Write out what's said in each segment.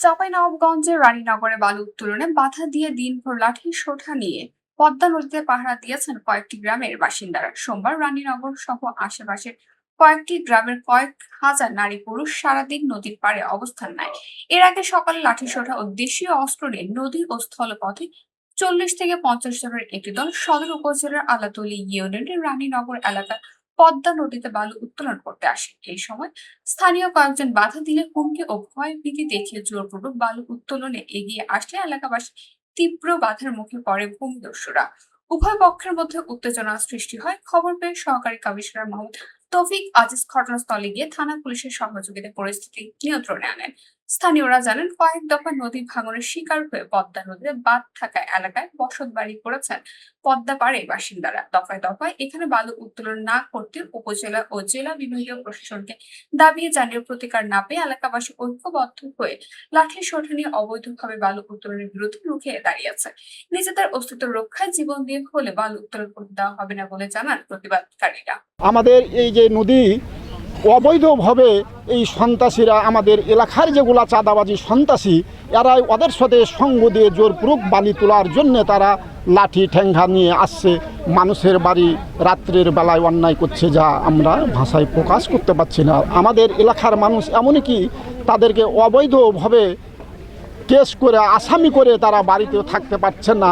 চাঁপাইনবাবগঞ্জের রানীনগরে বালু উত্তোলনে বাধা দিয়ে দিনভর লাঠি সোঁটা নিয়ে পদ্মা নদীতে পাহারা দিয়েছেন কয়েকটি গ্রামের বাসিন্দারা। সোমবার রানীনগর সহ আশেপাশের কয়েকটি গ্রামের কয়েক হাজার নারী পুরুষ সারাদিন নদীর পাড়ে অবস্থান নেয়। এর আগে সকালে লাঠি সোঁটা ও দেশীয় অস্ত্র নিয়ে নদী ও স্থলপথে 40 থেকে 50 জনের একটি দল সদর উপজেলার আলাতলী ইউনিয়নের রানীনগর এলাকায় পদ্মা নদীতে বালু উত্তোলন করতে আসে। এই সময় স্থানীয় কয়েকজন বাধা দিলে হুমকি ও ভয় ভীতি দেখিয়ে জোরপূর্বক বালু উত্তোলনে এগিয়ে আসলে এলাকাবাসী তীব্র বাধার মুখে পড়ে ভূমিদস্যুরা। উভয় পক্ষের মধ্যে উত্তেজনা সৃষ্টি হয়। খবর পেয়ে সহকারী কমিশনার মোহাম্মদ তৌফিক আজিজ ঘটনাস্থলে গিয়ে থানা পুলিশের সহযোগিতায় পরিস্থিতি নিয়ন্ত্রণে আনেন। স্থানীয়রা জানেন, কয়েক দফা নদী ভাঙনের শিকার হয়ে পদ্মা নদীতে বাঁধ থাকা এলাকায় বসত বাড়ি করেছেন পদ্মা পাড়ের বাসিন্দারা। দফায় দফায় এখানে বালু উত্তোলন না করতে উপজেলা ও জেলা বিভাগীয় প্রশাসনকে দাবি জানিয়ে প্রতিকার না পেয়ে এলাকাবাসী ঐক্যবদ্ধ হয়ে লাঠি সোঁটা নিয়ে অবৈধভাবে বালু উত্তোলনের বিরুদ্ধে রুখে দাঁড়িয়েছে। নিজেদের অস্তিত্ব রক্ষায় জীবন দিয়ে হলে বালু উত্তোলন করতে দেওয়া হবে না বলে জানান প্রতিবাদকারীরা। আমাদের এই যে নদী অবৈধভাবে এই সন্ত্রাসীরা আমাদের এলাকার যেগুলা চাঁদাবাজি সন্ত্রাসী, এরাই ওদের সাথে সঙ্গ দিয়ে জোরপূর্বক বালি তোলার জন্য তারা লাঠি ঠ্যাঙ্গা নিয়ে আসছে, মানুষের বাড়ি রাত্রের বেলায় অন্যায় করছে, যা আমরা ভাষায় প্রকাশ করতে পারছি না। আমাদের এলাকার মানুষ এমনকি তাদেরকে অবৈধভাবে কেস করে আসামি করে তারা বাড়িতেও থাকতে পারছেন না।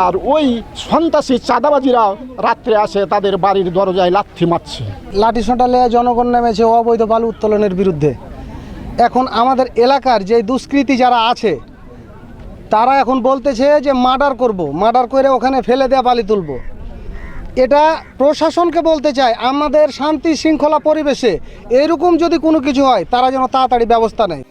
আর ওই সন্ত্রাসী চাঁদাবাজিরা রাত্রে আসে তাদের বাড়ির দরজায় লাথি মারছে। লাঠি সোঁটালে জনগণ নেমেছে অবৈধ বালু উত্তোলনের বিরুদ্ধে। এখন আমাদের এলাকার যে দুষ্কৃতী যারা আছে তারা এখন বলতেছে যে মার্ডার করে ওখানে ফেলে দেয়া বালি তুলব। এটা প্রশাসনকে বলতে চায়, আমাদের শান্তি শৃঙ্খলা পরিবেশে এরকম যদি কোনো কিছু হয় তারা যেন তাড়াতাড়ি ব্যবস্থা নেয়।